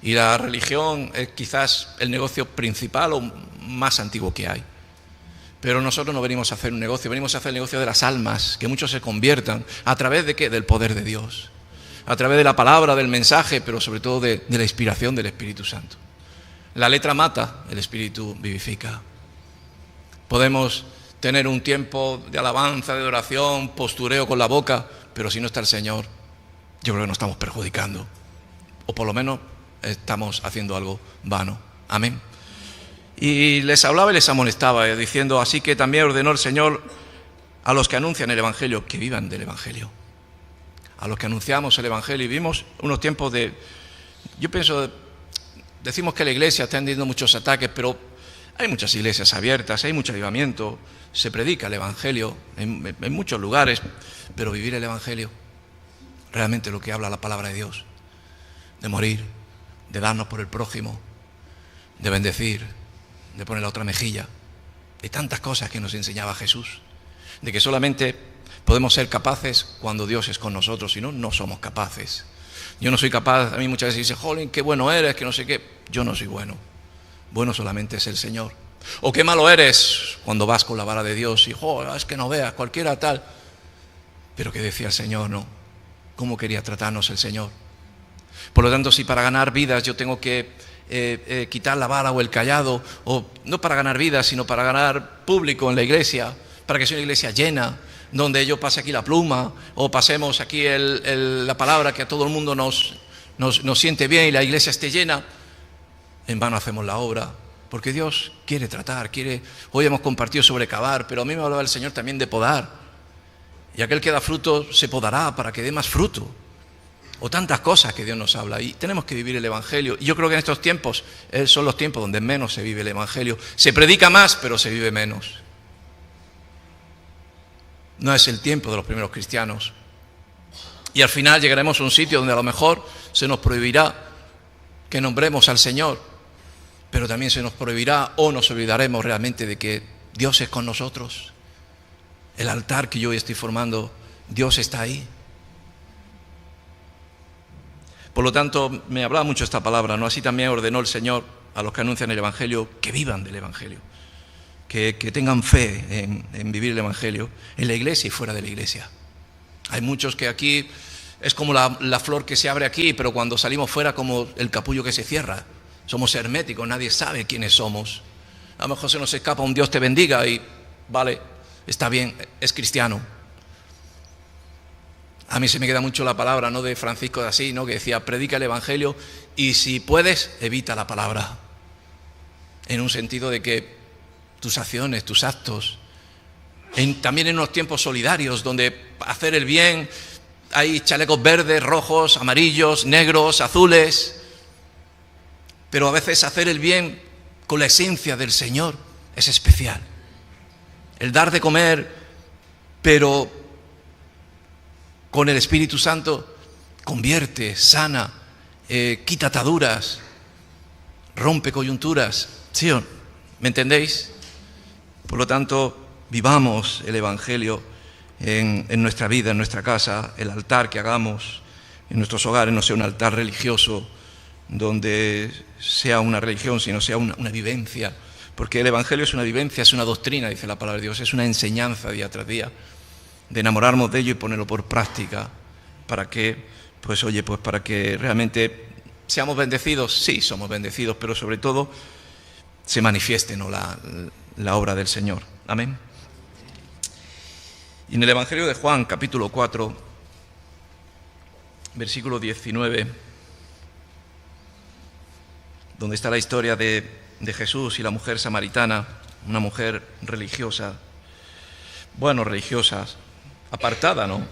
y la religión es quizás el negocio principal o más antiguo que hay. Pero nosotros no venimos a hacer un negocio, venimos a hacer el negocio de las almas, que muchos se conviertan. ¿A través de qué? Del poder de Dios. A través de la palabra, del mensaje, pero sobre todo de la inspiración del Espíritu Santo. La letra mata, el Espíritu vivifica. Podemos tener un tiempo de alabanza, de oración, postureo con la boca, pero si no está el Señor, yo creo que nos estamos perjudicando. O por lo menos estamos haciendo algo vano. Amén. Y les hablaba y les amonestaba, diciendo: así que también ordenó el Señor a los que anuncian el Evangelio que vivan del Evangelio. A los que anunciamos el Evangelio. Y vivimos unos tiempos decimos que la iglesia está teniendo muchos ataques, pero hay muchas iglesias abiertas, hay mucho avivamiento, se predica el Evangelio en muchos lugares, pero vivir el Evangelio, realmente lo que habla la palabra de Dios, de morir, de darnos por el prójimo, de bendecir, de poner la otra mejilla, de tantas cosas que nos enseñaba Jesús, de que solamente podemos ser capaces cuando Dios es con nosotros, si no, no somos capaces. Yo no soy capaz, a mí muchas veces dicen: jolín, qué bueno eres, que no sé qué. Yo no soy bueno, bueno solamente es el Señor. O qué malo eres cuando vas con la vara de Dios y es que no veas, cualquiera tal. Pero ¿qué decía el Señor? No, ¿cómo quería tratarnos el Señor? Por lo tanto, si para ganar vidas yo tengo que quitar la vara o el callado, o no para ganar vidas, sino para ganar público en la iglesia, para que sea una iglesia llena, donde yo pase aquí la pluma, o pasemos aquí la palabra, que a todo el mundo nos siente bien y la iglesia esté llena, en vano hacemos la obra, porque Dios quiere tratar, hoy hemos compartido sobre cavar, pero a mí me hablaba el Señor también de podar, y aquel que da fruto se podará para que dé más fruto. O tantas cosas que Dios nos habla, y tenemos que vivir el Evangelio. Y yo creo que en estos tiempos son los tiempos donde menos se vive el Evangelio. Se predica más, pero se vive menos. No es el tiempo de los primeros cristianos. Y al final llegaremos a un sitio donde a lo mejor se nos prohibirá que nombremos al Señor, pero también se nos prohibirá o nos olvidaremos realmente de que Dios es con nosotros. El altar que yo hoy estoy formando, Dios está ahí. Por lo tanto, me hablaba mucho esta palabra, ¿no? Así también ordenó el Señor a los que anuncian el Evangelio que vivan del Evangelio, que tengan fe en vivir el Evangelio en la iglesia y fuera de la iglesia. Hay muchos que aquí es como la flor que se abre aquí, pero cuando salimos fuera como el capullo que se cierra. Somos herméticos, nadie sabe quiénes somos. A lo mejor se nos escapa un Dios te bendiga y vale, está bien, es cristiano. A mí se me queda mucho la palabra, ¿no?, de Francisco de Asís, ¿no?, que decía: predica el Evangelio y si puedes, evita la palabra. En un sentido de que tus acciones, tus actos, también en unos tiempos solidarios donde hacer el bien, hay chalecos verdes, rojos, amarillos, negros, azules, pero a veces hacer el bien con la esencia del Señor es especial. El dar de comer, pero con el Espíritu Santo, convierte, sana, quita ataduras, rompe coyunturas. ¿Sí o no? ¿Me entendéis? Por lo tanto, vivamos el Evangelio en nuestra vida, en nuestra casa, el altar que hagamos en nuestros hogares no sea un altar religioso donde sea una religión, sino sea una vivencia, porque el Evangelio es una vivencia, es una doctrina, dice la palabra de Dios, es una enseñanza día tras día, de enamorarnos de ello y ponerlo por práctica, para que, para que realmente seamos bendecidos. Sí, somos bendecidos, pero sobre todo se manifieste, ¿no?, la obra del Señor. Amén. Y en el Evangelio de Juan, capítulo 4, versículo 19, donde está la historia de Jesús y la mujer samaritana, una mujer religiosa, religiosa, apartada, ¿no?,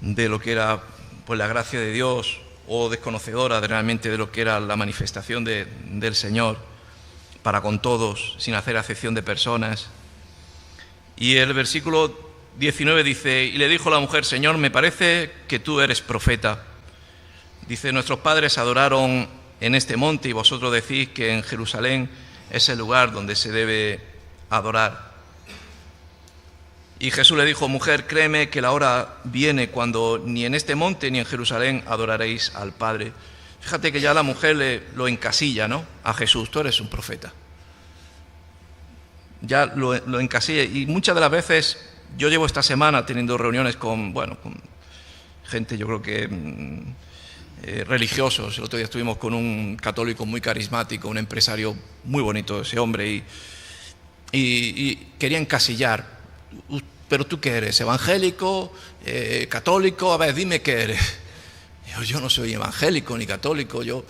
de lo que era pues la gracia de Dios, o desconocedora realmente de lo que era la manifestación del Señor para con todos, sin hacer acepción de personas. Y el versículo 19 dice: y le dijo la mujer: Señor, me parece que tú eres profeta. Dice: nuestros padres adoraron en este monte y vosotros decís que en Jerusalén es el lugar donde se debe adorar. Y Jesús le dijo: mujer, créeme que la hora viene cuando ni en este monte ni en Jerusalén adoraréis al Padre. Fíjate que ya la mujer lo encasilla, ¿no?, a Jesús: tú eres un profeta. Ya lo encasilla. Y muchas de las veces, yo llevo esta semana teniendo reuniones con gente, yo creo que religiosos. El otro día estuvimos con un católico muy carismático, un empresario muy bonito ese hombre, y quería encasillar. ¿Pero tú qué eres? ¿Evangélico? ¿Católico? A ver, dime qué eres. Yo no soy evangélico ni católico, yo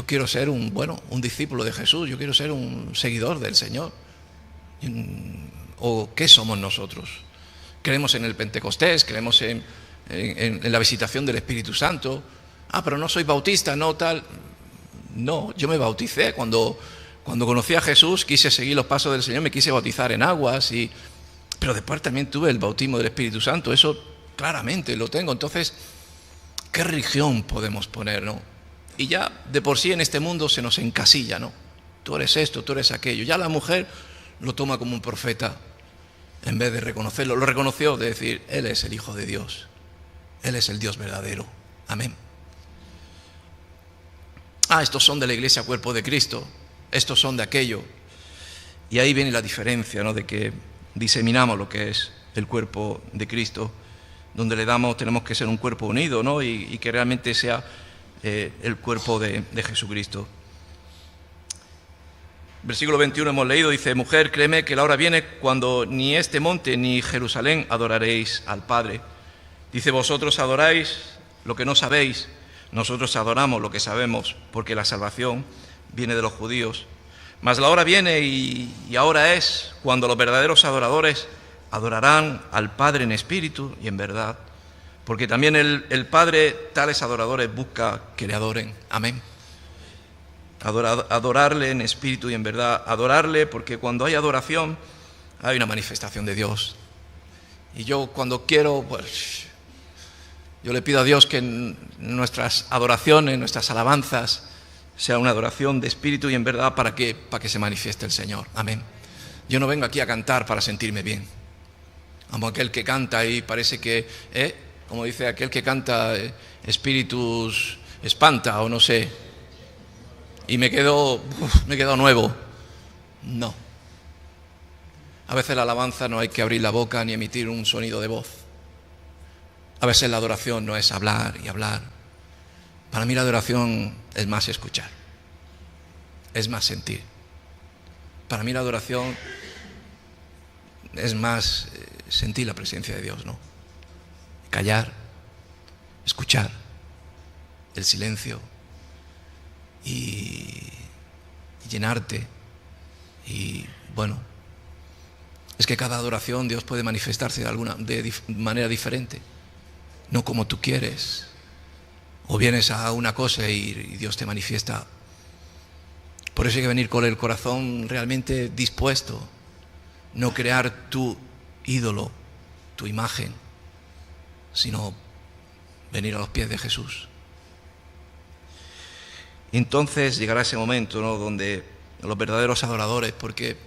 quiero ser un discípulo de Jesús, yo quiero ser un seguidor del Señor. ¿O qué somos nosotros? Creemos en el Pentecostés, creemos en la visitación del Espíritu Santo. Pero no soy bautista, no tal. No, yo me bauticé cuando conocí a Jesús, quise seguir los pasos del Señor, me quise bautizar en aguas, pero después también tuve el bautismo del Espíritu Santo, eso claramente lo tengo. Entonces, ¿qué religión podemos poner, no? Y ya de por sí en este mundo se nos encasilla, ¿no? Tú eres esto, tú eres aquello. Ya la mujer lo toma como un profeta, en vez de reconocerlo. Lo reconoció, de decir: Él es el Hijo de Dios, Él es el Dios verdadero. Amén. Estos son de la Iglesia Cuerpo de Cristo, estos son de aquello. Y ahí viene la diferencia, ¿no?, de que diseminamos lo que es el cuerpo de Cristo, donde tenemos que ser un cuerpo unido, ¿no?, y que realmente sea el cuerpo de Jesucristo. Versículo 21 hemos leído, dice: mujer, créeme que la hora viene cuando ni este monte ni Jerusalén adoraréis al Padre. Dice: vosotros adoráis lo que no sabéis, nosotros adoramos lo que sabemos, porque la salvación viene de los judíos. Mas la hora viene y ahora es cuando los verdaderos adoradores adorarán al Padre en espíritu y en verdad, porque también el Padre tales adoradores busca que le adoren. Amén. Adorarle en espíritu y en verdad, adorarle, porque cuando hay adoración hay una manifestación de Dios. Y yo cuando quiero, yo le pido a Dios que en nuestras adoraciones, nuestras alabanzas, sea una adoración de espíritu y en verdad, para que se manifieste el Señor. Amén. Yo no vengo aquí a cantar para sentirme bien. Como aquel que canta y parece que, como dice aquel que canta, espíritus espanta o no sé, y me quedo nuevo. No. A veces la alabanza no hay que abrir la boca ni emitir un sonido de voz. A veces la adoración no es hablar y hablar. Para mí la adoración es más escuchar, es más sentir. Para mí la adoración es más sentir la presencia de Dios, ¿no? Callar, escuchar, el silencio y llenarte. Y es que cada adoración Dios puede manifestarse de manera diferente, no como tú quieres. O vienes a una cosa y Dios te manifiesta. Por eso hay que venir con el corazón realmente dispuesto, no crear tu ídolo, tu imagen, sino venir a los pies de Jesús. Entonces llegará ese momento, ¿no?, donde los verdaderos adoradores, porque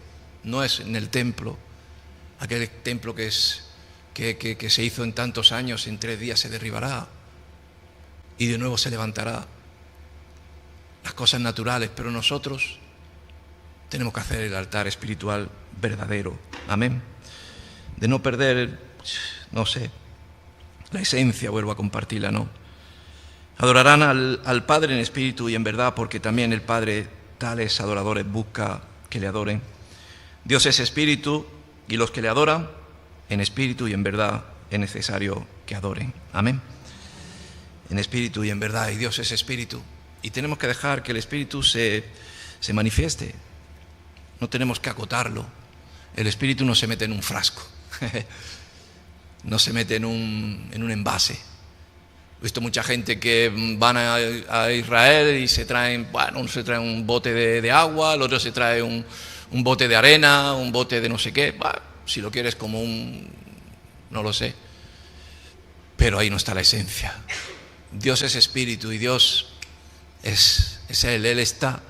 no es en el templo, aquel templo que se hizo en tantos años, en 3 días se derribará y de nuevo se levantará. Las cosas naturales, pero nosotros tenemos que hacer el altar espiritual verdadero. Amén. De no perder, la esencia, vuelvo a compartirla, ¿no? Adorarán al Padre en espíritu y en verdad, porque también el Padre tales adoradores busca que le adoren. Dios es espíritu y los que le adoran en espíritu y en verdad es necesario que adoren. Amén. En espíritu y en verdad, y Dios es espíritu. Y tenemos que dejar que el espíritu se manifieste. No tenemos que acotarlo. El espíritu no se mete en un frasco. No se mete en un envase. He visto mucha gente que van a Israel y se traen, uno se trae un bote de agua, el otro se trae un bote de arena, un bote de no sé qué. Si lo quieres como no lo sé. Pero ahí no está la esencia. Dios es espíritu y Dios es Él está.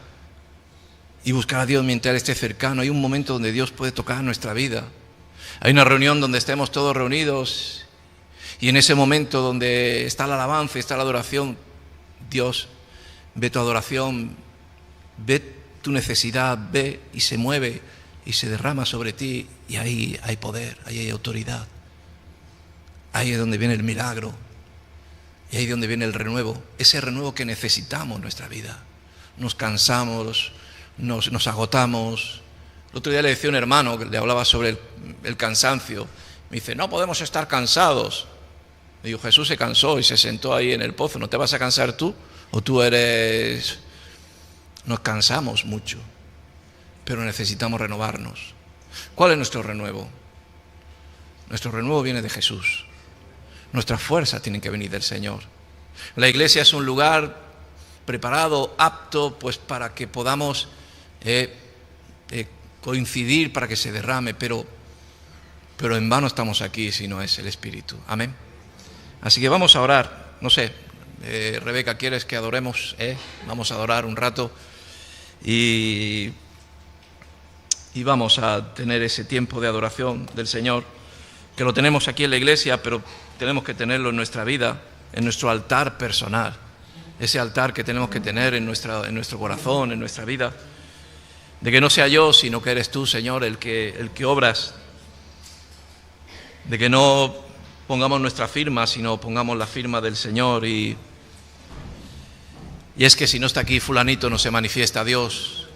Y buscar a Dios mientras Él esté cercano. Hay un momento donde Dios puede tocar nuestra vida. Hay una reunión donde estemos todos reunidos y en ese momento donde está la alabanza y está la adoración, Dios ve tu adoración, ve tu necesidad, ve y se mueve y se derrama sobre ti, y ahí hay poder, ahí hay autoridad. Ahí es donde viene el milagro y ahí es donde viene el renuevo, ese renuevo que necesitamos en nuestra vida. Nos cansamos, nos agotamos. El otro día le decía a un hermano que le hablaba sobre el cansancio. Me dice, no podemos estar cansados. Me dijo, Jesús se cansó y se sentó ahí en el pozo. ¿No te vas a cansar tú? ¿O tú eres...? Nos cansamos mucho, pero necesitamos renovarnos. ¿Cuál es nuestro renuevo? Nuestro renuevo viene de Jesús. Nuestras fuerzas tienen que venir del Señor. La iglesia es un lugar preparado, apto, pues para que podamos coincidir, para que se derrame, pero en vano estamos aquí si no es el Espíritu. Amén. Así que vamos a orar. No sé, Rebeca, ¿quieres que adoremos? Vamos a adorar un rato y vamos a tener ese tiempo de adoración del Señor, que lo tenemos aquí en la iglesia, pero tenemos que tenerlo en nuestra vida, en nuestro altar personal. Ese altar que tenemos que tener en nuestro corazón, en nuestra vida, de que no sea yo, sino que eres tú, Señor, el que obras, de que no pongamos nuestra firma, sino pongamos la firma del Señor. Y es que si no está aquí fulanito no se manifiesta Dios,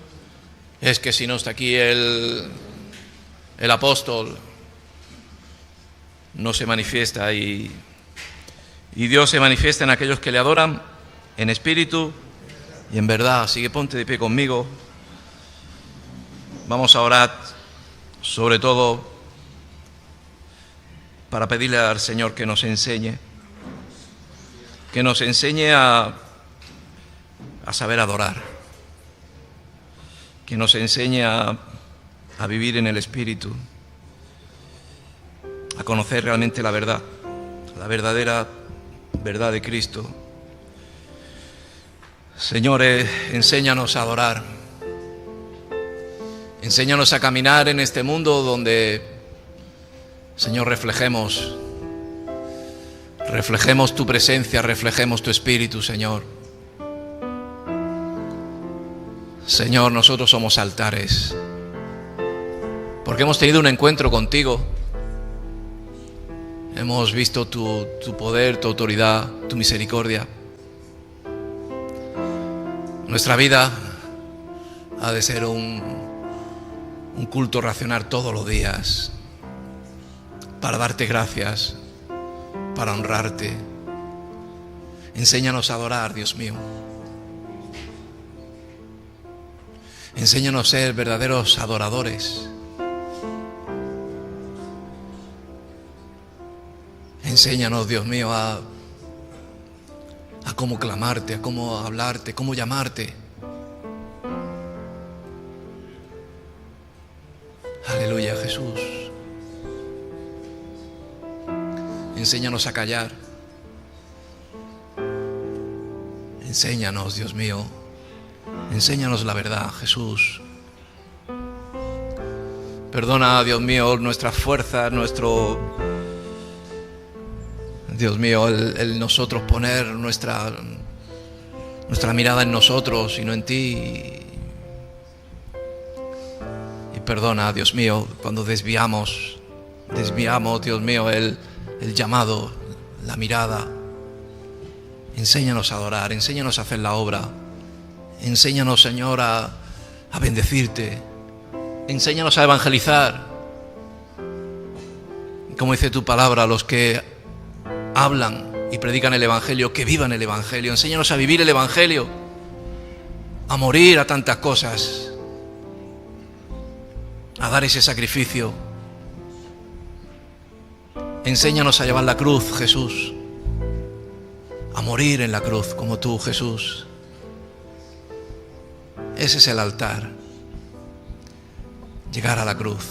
es que si no está aquí el apóstol no se manifiesta, y Dios se manifiesta en aquellos que le adoran en espíritu y en verdad. Así que ponte de pie conmigo. Vamos a orar sobre todo para pedirle al Señor que nos enseñe a saber adorar, que nos enseñe a vivir en el Espíritu, a conocer realmente la verdad, la verdadera verdad de Cristo. Señor, enséñanos a adorar. Enséñanos a caminar en este mundo donde, Señor, reflejemos tu presencia, reflejemos tu Espíritu, Señor. Señor, nosotros somos altares, porque hemos tenido un encuentro contigo. Hemos visto tu poder, tu autoridad, tu misericordia. Nuestra vida ha de ser un culto racional todos los días, para darte gracias, para honrarte. Enséñanos a adorar, Dios mío. Enséñanos a ser verdaderos adoradores. Enséñanos, Dios mío, a cómo clamarte, a cómo hablarte, cómo llamarte. Aleluya, Jesús. Enséñanos a callar. Enséñanos, Dios mío. Enséñanos la verdad, Jesús. Perdona, Dios mío, nuestras fuerzas, Dios mío, el nosotros poner nuestra mirada en nosotros y no en ti. Y perdona, Dios mío, cuando desviamos, Dios mío, el llamado, la mirada. Enséñanos a adorar, enséñanos a hacer la obra. Enséñanos, Señor, a bendecirte. Enséñanos a evangelizar. Como dice tu palabra, los que hablan y predican el Evangelio, que vivan el Evangelio. Enséñanos a vivir el Evangelio, a morir a tantas cosas, a dar ese sacrificio. Enséñanos a llevar la cruz, Jesús, a morir en la cruz como tú, Jesús. Ese es el altar, llegar a la cruz.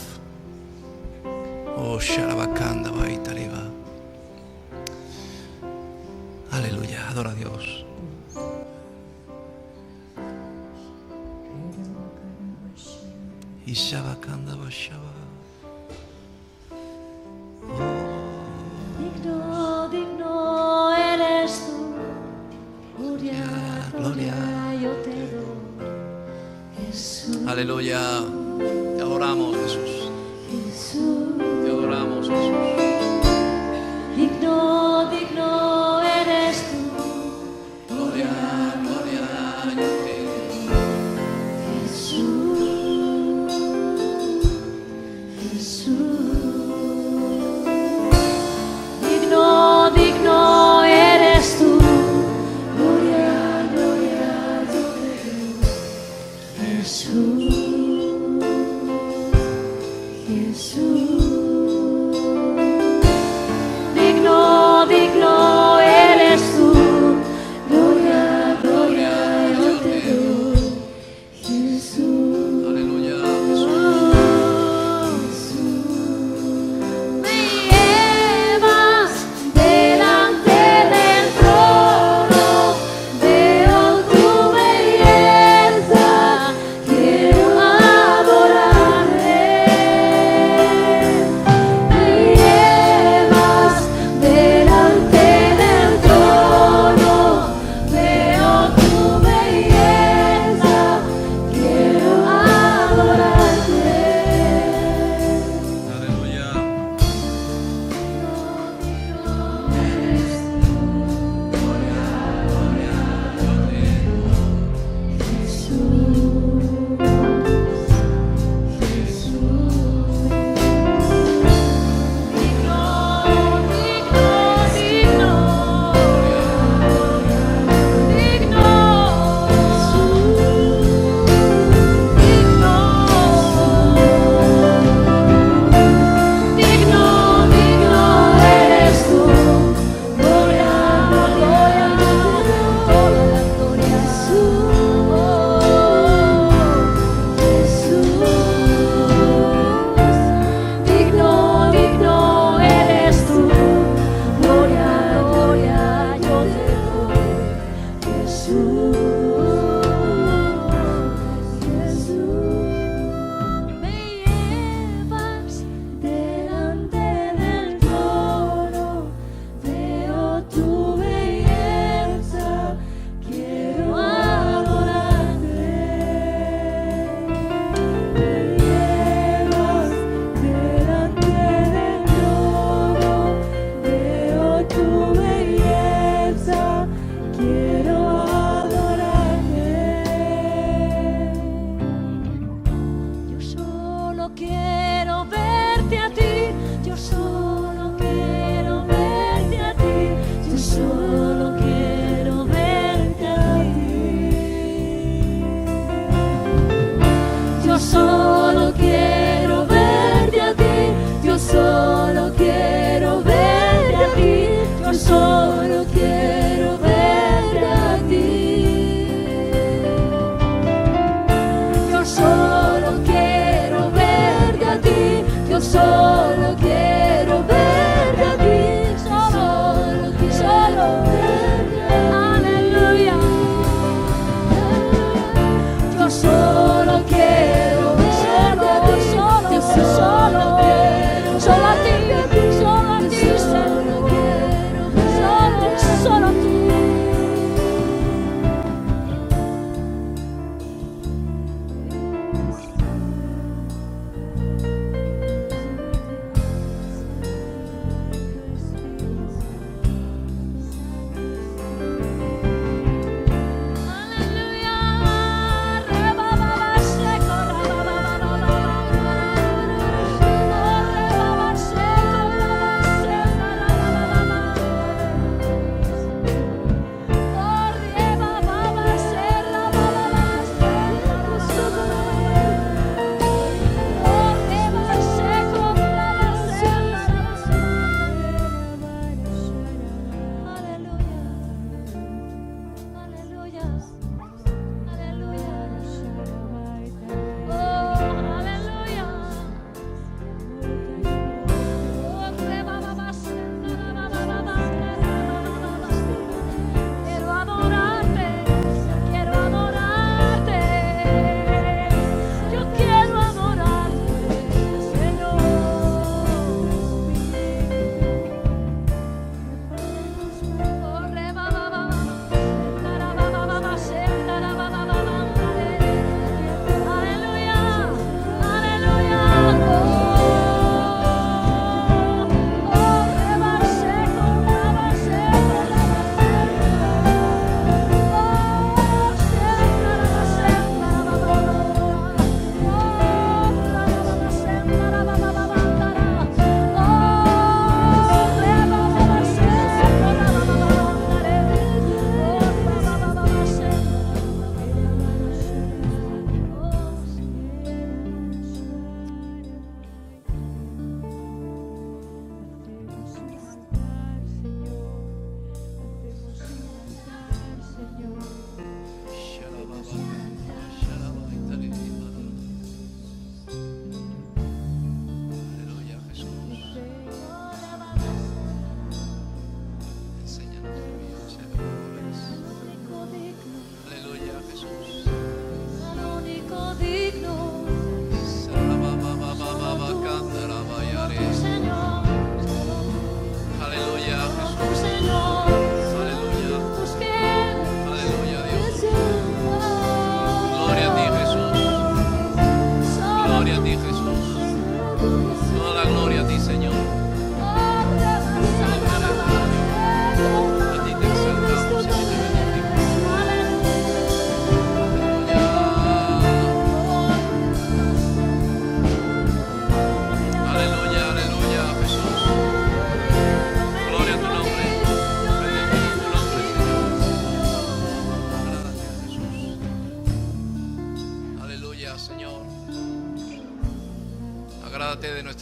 Oh, Sharabakanda Baitariba. Aleluya, adora a Dios. Y Shabakanda Bashaba. Digno, digno eres tú, gloria, Gloria. yo te doy, Jesús. Aleluya, te adoramos, Jesús. Jesús. Te adoramos, Jesús. Digno, digno eres tú, Gloria, gloria, yo te Jesús. Jesús. Digno, digno eres tú, gloria, gloria, yo te doy, Jesús.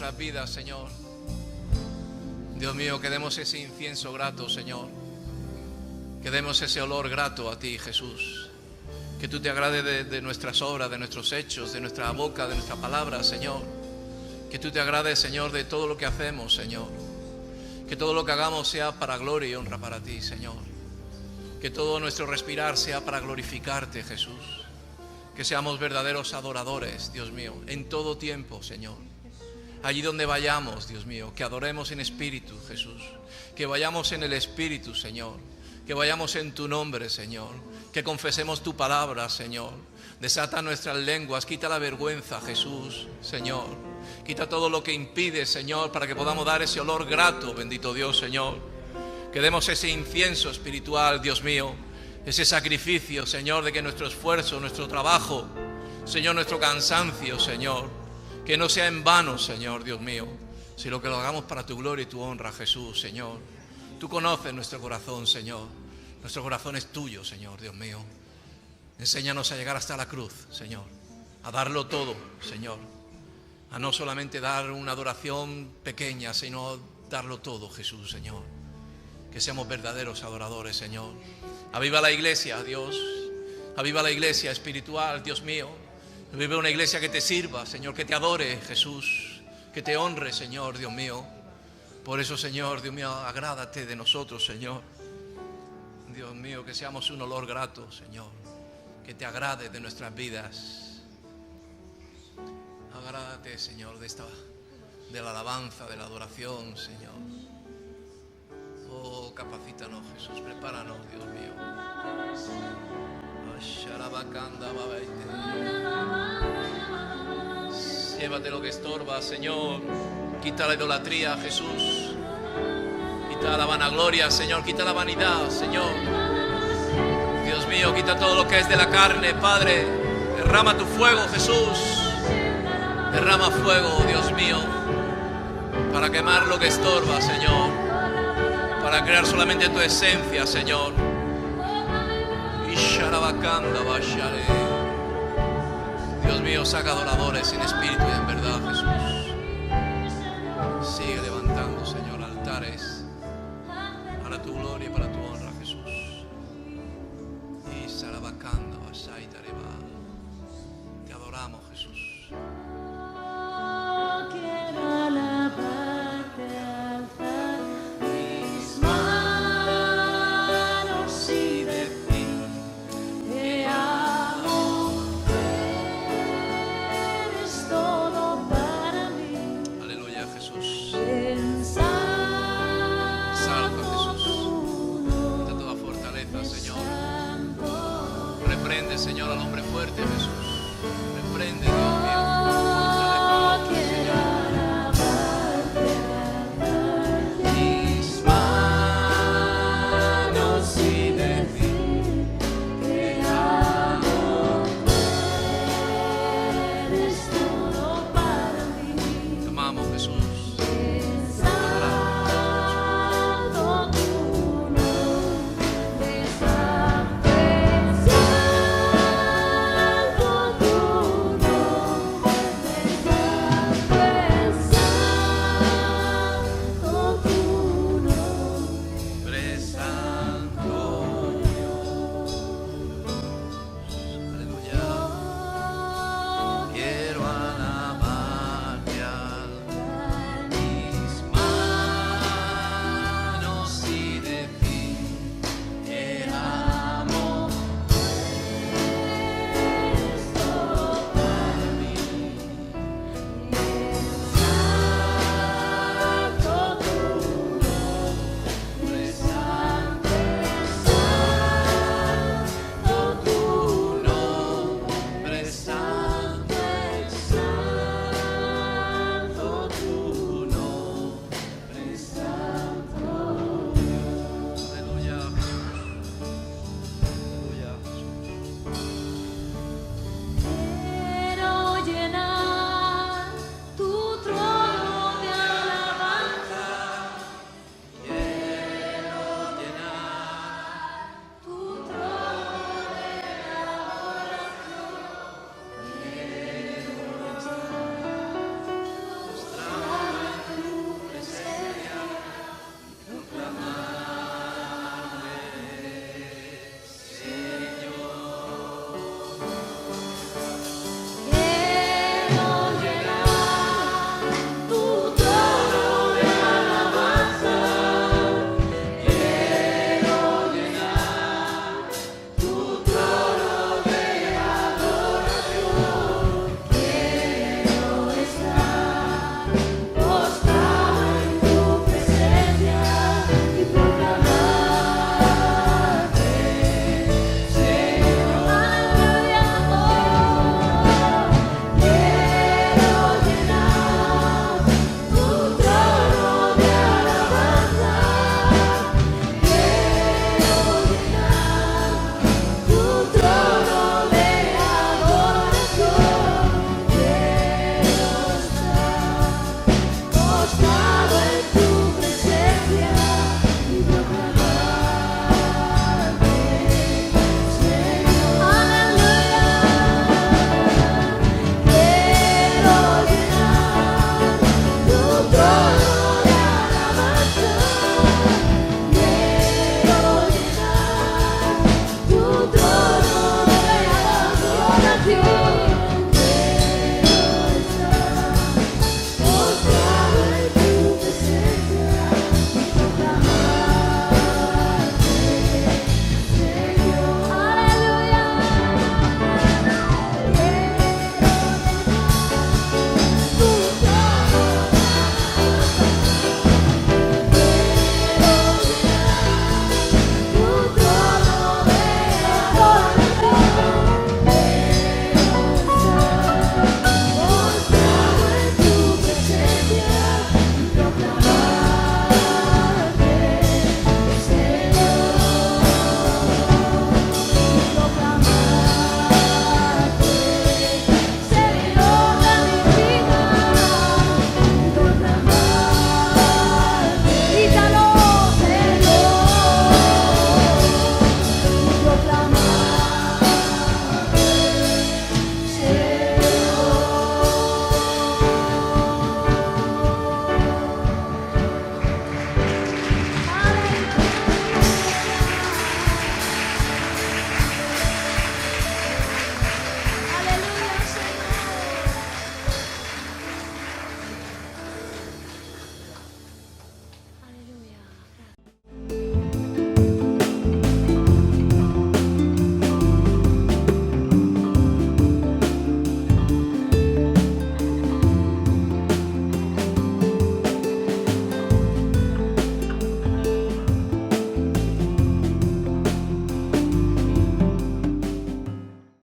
nuestras vidas, Señor. Dios mío, que demos ese incienso grato, Señor. Que demos ese olor grato a ti, Jesús. Que tú te agrades de nuestras obras, de nuestros hechos, de nuestra boca, de nuestra palabra, Señor. Que tú te agrades, Señor, de todo lo que hacemos, Señor. Que todo lo que hagamos sea para gloria y honra para ti, Señor. Que todo nuestro respirar sea para glorificarte, Jesús. Que seamos verdaderos adoradores, Dios mío, en todo tiempo, Señor. Allí donde vayamos, Dios mío, que adoremos en espíritu, Jesús. Que vayamos en el espíritu, Señor. Que vayamos en tu nombre, Señor. Que confesemos tu palabra, Señor. Desata nuestras lenguas, quita la vergüenza, Jesús, Señor. Quita todo lo que impide, Señor, para que podamos dar ese olor grato, bendito Dios, Señor. Que demos ese incienso espiritual, Dios mío. Ese sacrificio, Señor, de que nuestro esfuerzo, nuestro trabajo, Señor, nuestro cansancio, Señor, que no sea en vano, Señor, Dios mío, sino que lo hagamos para tu gloria y tu honra, Jesús, Señor. Tú conoces nuestro corazón, Señor. Nuestro corazón es tuyo, Señor, Dios mío. Enséñanos a llegar hasta la cruz, Señor. A darlo todo, Señor. A no solamente dar una adoración pequeña, sino darlo todo, Jesús, Señor. Que seamos verdaderos adoradores, Señor. Aviva la iglesia, Dios. Aviva la iglesia espiritual, Dios mío. Aviva una iglesia que te sirva, Señor, que te adore, Jesús. Que te honre, Señor, Dios mío. Por eso, Señor, Dios mío, agrádate de nosotros, Señor. Dios mío, que seamos un olor grato, Señor. Que te agrade de nuestras vidas. Agrádate, Señor, de la alabanza, de la adoración, Señor. Oh, capacítanos, Jesús, prepáranos, Dios mío. Llévate lo que estorba, Señor. Quita la idolatría, Jesús. Quita la vanagloria, Señor. Quita la vanidad, Señor. Dios mío, quita todo lo que es de la carne, Padre. Derrama tu fuego, Jesús. Derrama fuego, Dios mío, para quemar lo que estorba, Señor. Para crear solamente tu esencia, Señor. Dios mío, saca adoradores en espíritu y en verdad, Jesús. Sigue levantando, Señor, altares para tu gloria y para tu honra, Jesús. Y Sarabacanda, Te adoramos, Jesús.